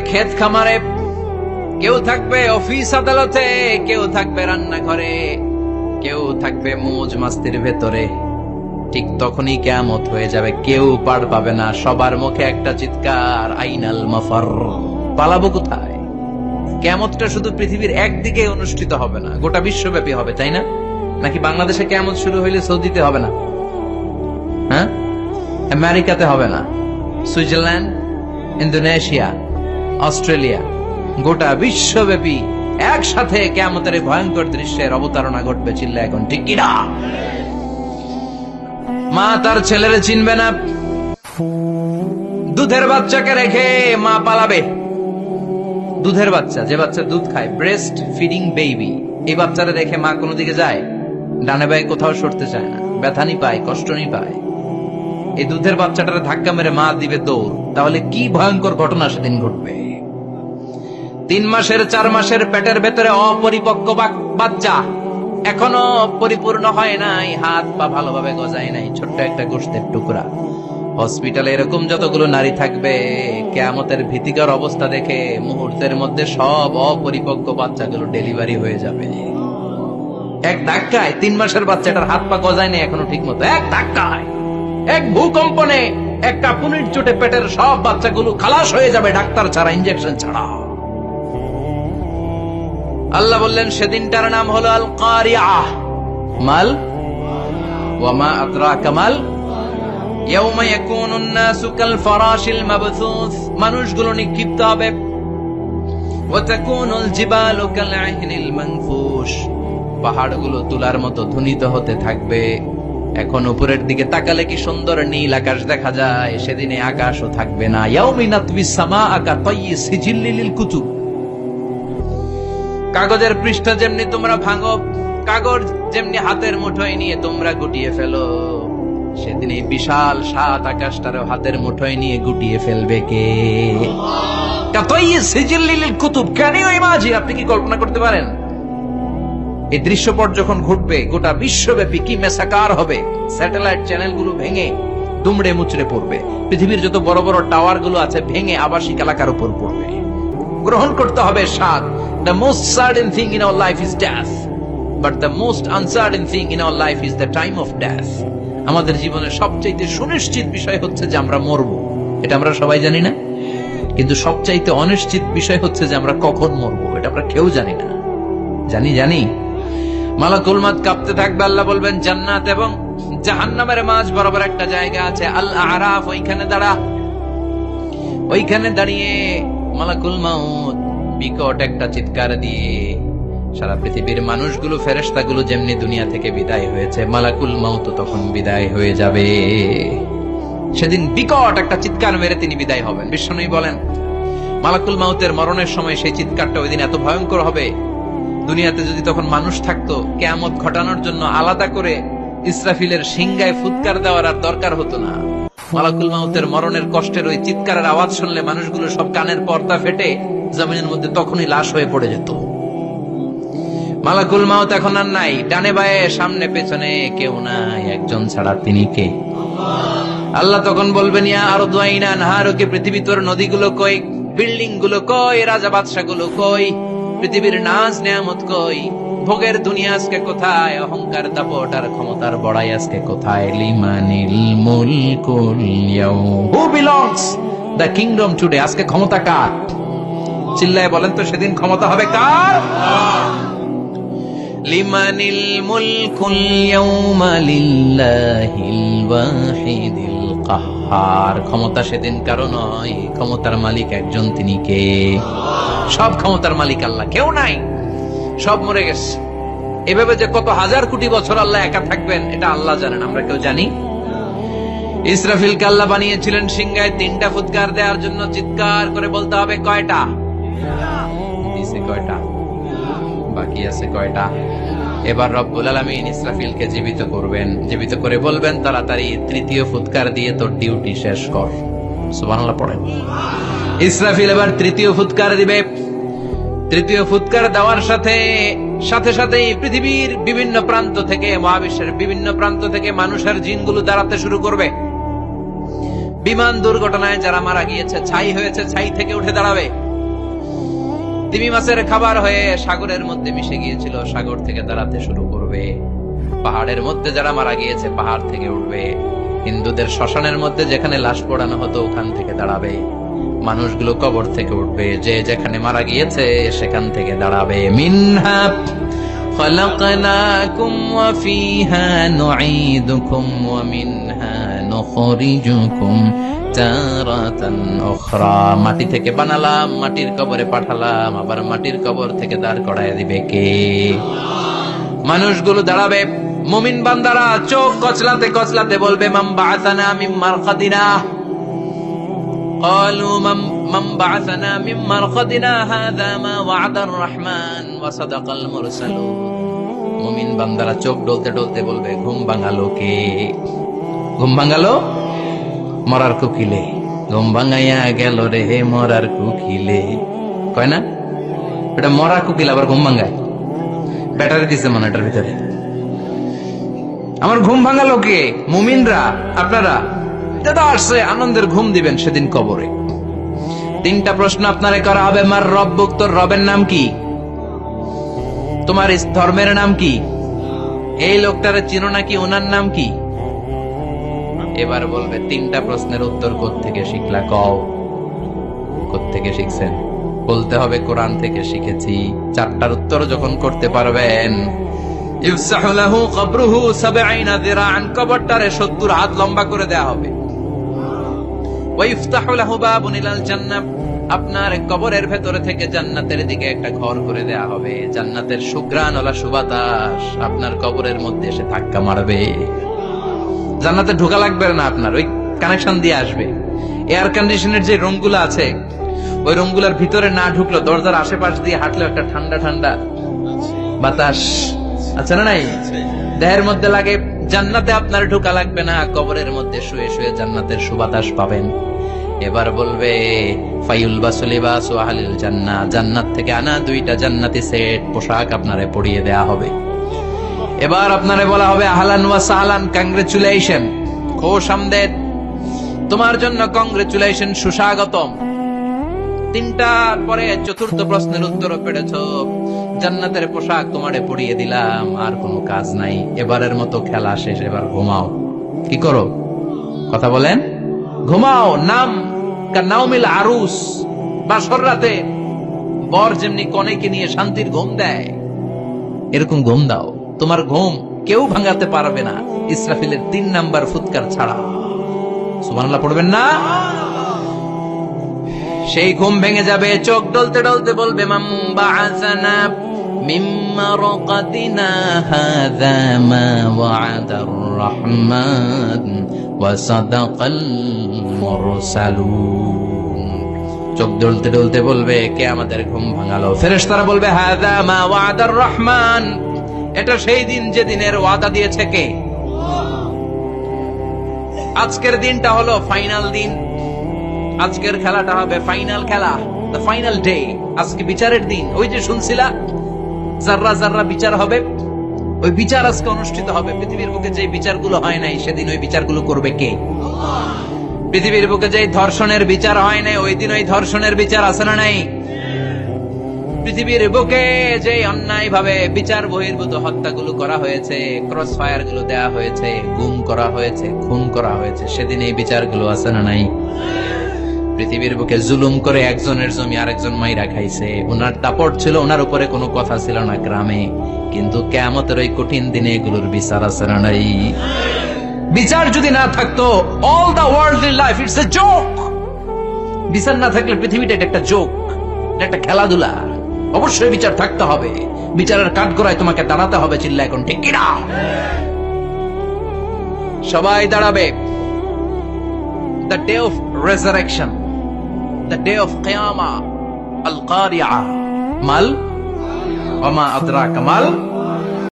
ক্ষেত খামারে, কেউ থাকবে অফিস আদালতে, কেউ থাকবে রান্নাঘরে, কেউ থাকবে মৌজ মাস্তির ভেতরে। ঠিক তখনই কিয়ামত হয়ে যাবে, কেউ পার পাবে না। সবার মুখে একটা চিৎকার, আইনাল মাফার, পালাবো কোথায়? কিয়ামতটা শুধু পৃথিবীর একদিকে অনুষ্ঠিত হবে না, গোটা বিশ্বব্যাপী হবে, তাই না? নাকি বাংলাদেশে কিয়ামত শুরু হইলে সৌদিতে হবে না? হ্যাঁ, আমেরিকাতে হবে না, সুইজারল্যান্ড, ইন্দোনেশিয়া, অস্ট্রেলিয়া, গোটা বিশ্বব্যাপী একসাথে কিয়ামতের ভয়ঙ্কর দৃশ্যের অবতারণা ঘটবে। চিল্লা এখন ঠিক কিনা? মা তার ছেলেরে চিনবে না, দুধের বাচ্চাকে রেখে মা পালাবে। দুধের বাচ্চা, যে বাচ্চা দুধ খায়, ব্রেস্ট ফিডিং বেবি, এই বাচ্চারা রেখে মা কোনো দিকে যায়? ডানে বায়ে কোথাও সরতে চায় না, ব্যথানি পায়, কষ্টনি পায়। এই দুধের বাচ্চাটারে ধাক্কা মেরে মা দিবে দৌড়। তাহলে কি ভয়ঙ্কর ঘটনা সেদিন ঘটবে। 3 মাসের 4 মাসের পেটের ভেতরে অপরিপক্ক বাচ্চা, এখনো পরিপূর্ণ হয় নাই, হাত পা ভালোভাবে গজায় নাই, ছোট্ট একটা গোশতের টুকরা। হসপিটালে এরকম যতগুলো নারী থাকবে, কিয়ামতের ভীতিকর অবস্থা দেখে মুহূর্তের মধ্যে সব অপরিপক্ক বাচ্চাগুলো ডেলিভারি হয়ে যাবে। এক ধাক্কায় 3 মাসের বাচ্চাটার হাত পা গজায় নাই এখনো ঠিক মতো, এক ধাক্কায়, এক ভূকম্পনে, এক কাঁপুনির চোটে পেটের সব বাচ্চাগুলো খালাস হয়ে যাবে, ডাক্তার ছাড়া, ইনজেকশন ছাড়া। আল্লাহ বললেন সেদিনটার নাম হলো আল কারিআহ। মাল ওয়া মা আদরাকা মাল, ইয়াউমা ইয়াকুনুন নাসু কাল ফারাশিল মাবথুস, মানুষগুলো নিক্ষিপ্ত হবে। ওয়া তাকুনুল জিবালু কাল আহিনিল মানফুশ, পাহাড়গুলো তুলার মতো ধ্বনিত হতে থাকবে। এখন উপরের দিকে তাকালে কি সুন্দর নীল আকাশ দেখা যায়, সেদিনে আকাশও থাকবে না। ইয়াউমিন নাতবিস সামাআ কাতাইয়ি সিজিল্লিল লিল কুতুব, কাগজের পৃষ্ঠা যেমনি তোমরা ভাঙো, কাগজ যেমনি হাতের মুঠোয় নিয়ে তোমরা গুটিয়ে ফেলো, সেদিন এই বিশাল 7 আকাশটারও হাতের মুঠোয় নিয়ে গুটিয়ে ফেলবে কে? কাতাইয়ি সিজিল্লিল লিল কুতুব, ক্যান ইউ ইমাজিন? আপনি কি কল্পনা করতে পারেন এই দৃশ্যপট যখন ঘটবে গোটা বিশ্বব্যাপী কি মেসাকার হবে? স্যাটেলাইট চ্যানেলগুলো ভেঙে দুমড়ে মুচড়ে পড়বে, পৃথিবীর যত বড় বড় টাওয়ার গুলো আছে ভেঙে আবাসিক এলাকার উপর পড়বে। গ্রহণ করতে হবে স্বাদ। The most certain thing in our life is death, but the most uncertain thing in our life is the time of death. আমাদের জীবনের সবচাইতে সুনিশ্চিত বিষয় হচ্ছে যে আমরা মরবো, এটা আমরা সবাই জানি না? কিন্তু সবচাইতে অনিশ্চিত বিষয় হচ্ছে যে আমরা কখন মরবো, এটা আমরা কেউ জানি না। জানি মালাকুল মাউত কাঁপতে থাকবে। আল্লাহ বলবেন জান্নাত এবং জাহান্নামের মাঝ বরাবর একটা জায়গা আছে, আল আরাফ, ওইখানে দাঁড়া। ওইখানে দাঁড়িয়ে মালাকুল মাউত বিকট একটা চিৎকার দিয়ে সারা পৃথিবীর মানুষগুলো, ফেরেশতাগুলো যেমনি দুনিয়া থেকে বিদায় হয়েছে, মালাকুল মাউত তখন বিদায় হয়ে যাবে। সেদিন বিকট একটা চিৎকার মেরে তিনি বিদায় হবেন। বিশ্বনবী বলেন মালাকুল মাউতের মরণের সময় সেই চিৎকারটা ওই দিন এত ভয়ঙ্কর হবে, দুনিয়াতে যদি তখন মানুষ থাকতো, কিয়ামত ঘটানোর জন্য আলাদা করে ইসরাফিলের সিংগায় ফুৎকার দেওয়ার আর দরকার হতো না। মালাকুল মাউতের মরণের কষ্টের ওই চিৎকারের আওয়াজ শুনলে মানুষগুলো সব কানের পর্দা ফেটে জমিনের মধ্যে তখনই লাশ হয়ে পড়ে যেত। মালাকুল মাউত এখন আর নাই, ডানে বায়ে সামনে পেছনে কেউ নাই, একজন ছাড়া, তিনি কে? আল্লাহ তখন বলবেন ইয়া আরদু আইনা নাহারুকি, পৃথিবী তোর নদীগুলো কই, বিল্ডিং গুলো কই, রাজা বাদশা গুলো কই, পৃথিবীর নাজ নিয়ামত কই, ভোগের দুনিয়া আজকে কোথায়, অহংকার দাপট আর ক্ষমতার বড়াই আজকে কোথায়? লিমানিল মুলকুল ইয়াউম, who belongs the kingdom today, আজকে ক্ষমতা কার? চিল্লায় বলেন তো সেদিন ক্ষমতা হবে কার? লিমানিল মুলকুল ইয়াউমা লিল্লাহিল ওয়াহিদিল কাহ্হার, ক্ষমতা সেদিন কারো নয়, ক্ষমতার মালিক একজন, তিনি কে? সব ক্ষমতার মালিক আল্লাহ, কেউ নাই, সব মরে গেছে। এভাবে যে কত হাজার কোটি বছর আল্লাহ একা থাকবেন এটা আল্লাহ জানেন, আমরা কেউ জানি? ইসরাফিলকে আল্লাহ বানিয়েছিলেন সিংহায় 3টা ফুৎকার দেওয়ার জন্য, চিৎকার করে বলতে হবে কয়টা? দিছে কয়টা? বাকি আছে কয়টা? এবার রব্বুল আলামিন ইসরাফিলকে জীবিত করবেন, জীবিত করে বলবেন তাড়াতাড়ি 3য় ফুৎকার দিয়ে তোর ডিউটি শেষ কর। সুবহানাল্লাহ পড়েন। ইসরাফিল এবার 3য় ফুৎকার দিবে। 3য় ফুৎকার দেওয়ার সাথে সাথেই পৃথিবীর বিভিন্ন প্রান্ত থেকে, মহাবিশ্বের বিভিন্ন প্রান্ত থেকে মানুষের জিনগুলো দাঁড়াতে শুরু করবে। বিমান দুর্ঘটনায় যারা মারা গিয়েছে, ছাই হয়েছে, ছাই থেকে উঠে দাঁড়াবে। তিমি মাছের খাবার হয়ে সাগরের মধ্যে মিশে গিয়েছিল, সাগর থেকে দাঁড়াতে শুরু করবে। পাহাড়ের মধ্যে যারা মারা গিয়েছে, পাহাড় থেকে উঠবে। হিন্দুদের শ্মশানের মধ্যে যেখানে লাশ পোড়ানো হতো, ওখান থেকে দাঁড়াবে। মানুষগুলো কবর থেকে উঠবে, যে যেখানে মারা গিয়েছে সেখান থেকে দাঁড়াবে। মিনহা খলাকনাকুম ওয়া ফিহা নুঈদুকুম ওয়া মিনহা নুখরিজুকুম তারাতান উখরা। মাটি থেকে বানালাম, মাটির কবরে পাঠালাম, আবার মাটির কবর থেকে দাঁড় করায় দিবে কে? মানুষগুলো দাঁড়াবে। মুমিন বান্দারা চোখ কচলাতে কচলাতে বলবে, মান বাআসানা মিন মারকাদিনা। قالوا من بعثنا من مرقدنا هذا ما وعد الرحمن وصدق المرسلون। মুমিন বান্দারা চোখ ডলতে ডলতে বলবে, ঘুম ভাঙালো কে? ঘুম ভাঙালো মরার কুকিলে। ঘুম ভাঙাইয়া গেল রে মরার কুকিলে, কয় না? এটা মরা কুকিল আবার ঘুম ভাঙায়, ব্যাটারি দিছে মনে এটার ভিতরে। আমার ঘুম ভাঙালো কে? মুমিনরা, আপনারা। দাদা আসছে, আনন্দের ঘুম দিবেন সেদিন কবরে। তিনটা প্রশ্ন আপনারে করা হবে। মার রব্বুক, তোর রবের নাম কি? তোমার ধর্মের নাম কি? এই লোকটারে চিনো নাকি, ওনার নাম কি? এবার বলবে তিনটা প্রশ্নের উত্তর কোত্থেকে শিখলা? কও কোত্থেকে শিখছেন? বলতে হবে কোরআন থেকে শিখেছি। চারটার উত্তর যখন করতে পারবেন, ইফসাহু লাহু কবরুহু ৭০ যিরাআন, কবরটারে ৭০ হাত লম্বা করে দেয়া হবে। ওয়া ইফতাহু লাহু বাবুন ইলাল জান্নাহ, আপনার কবরের ভেতরে থেকে জান্নাতের দিকে একটা ঘর করে দেয়া হবে। জান্নাতের সুঘ্রাণওয়ালা সুবাতাস আপনার কবরের মধ্যে এসে ধাক্কা মারবে। জান্নাতে ঢোকা লাগবে না আপনার, ওই কানেকশন দিয়ে আসবে। এয়ার কন্ডিশনের যে রুমগুলো আছে, ওই রুমগুলোর ভিতরে না ঢুকলো, দরজার আশেপাশ দিয়ে হাঁটলে একটা ঠান্ডা ঠান্ডা বাতাস আছে না নাই, দেহের মধ্যে লাগে। জান্নাতে আপনার ঢোকা লাগবে না, কবরের মধ্যে শুয়ে শুয়ে জান্নাতের সুবাতাস পাবেন। এবার বলবে ফায়ুলবাসু লিবাসু আহলিল জান্নাহ, জান্নাত থেকে আনা 2টা জান্নাতি সেট পোশাক আপনারে পরিয়ে দেয়া হবে। এবার আপনারে বলা হবে আহলান ওয়া সাহলান, কংগ্রেচুলেশন, খুশ আমদেদ, তোমার জন্য কংগ্রেচুলেশন, সুস্বাগতম। তিনটার পরে চতুর্থ প্রশ্নের উত্তর পেরেছ, জান্নাতের পোশাক তোমারে পরিয়ে দিলাম, আর কোনো কাজ নাই, এবারের মতো খেলা শেষ, এবার ঘুমাও। কি করো? কথা বলেন। ঘুমাও। নাম কানাউমিল আরুস, বাসর রাতে বর যেমনি কনেকে নিয়ে শান্তির ঘুম দেয়, এরকম ঘুম দাও। তোমার ঘুম কেউ ভাঙাতে পারবে না, ইসরাফিলের 3 নাম্বার ফুৎকার ছাড়া। সুবহানাল্লাহ পড়বেন না? সেই ঘুম ভেঙে যাবে, চোখ ডলতে ডলতে বলবে, মান বাআসানা মিন মারকাদিনা হাযা মা ওয়া'দার রাহমান ওয়া সাদাকাল মুরসালুন। চোখ ডলতে ডলতে বলবে, কে আমাদের ঘুম ভাঙালো? ফেরেশতারা বলবে, হাযা মা ওয়া'দার রাহমান, এটা সেই দিন যে দিনের ওয়াদা দিয়েছে কে? আজকের দিনটা হলো ফাইনাল দিন, আজকের খেলাটা হবে ফাইনাল খেলা, দ্য ফাইনাল ডে। আজকে বিচারের দিন। ওই যে শুনছিলা জাররা জাররা বিচার হবে, ওই বিচার আজকে অনুষ্ঠিত হবে। পৃথিবীর বুকে যে বিচারগুলো হয় নাই, সেদিন ওই বিচারগুলো করবে কে? পৃথিবীর বুকে যে ধর্ষণের বিচার হয় নাই, ওই দিন ওই ধর্ষণের বিচার আছে না নাই? পৃথিবীর বুকে যে অন্যায় ভাবে বিচার বহির্ভূত হত্যাগুলো করা হয়েছে, ক্রস ফায়ার গুলো দেওয়া হয়েছে, গুম করা হয়েছে, খুন করা হয়েছে, সেদিন এই বিচারগুলো আছে না নাই? পৃথিবীর বুকে জুলুম করে একজনের জমি আরেকজন মাইরা খাইছে, ওনার দাপট ছিল, ওনার উপরে কোনো কথা ছিল না গ্রামে, কিন্তু কিয়ামতের ওই কঠিন দিনে এগুলোর বিচার আছে না নাই? বিচার যদি না থাকতো, all the worldly life it's a joke. বিচার না থাকলে পৃথিবীটা একটা জোক, একটা খেলাধুলা। অবশ্যই বিচার থাকতে হবে, বিচারের কাঠগড়ায় তোমাকে দাঁড়াতে হবে। চিল্লা এখন ঠিক কিনা? সবাই দাঁড়াবে। The day of resurrection, the day of qiyamah, al-qari'ah, mal wa ma adraka mal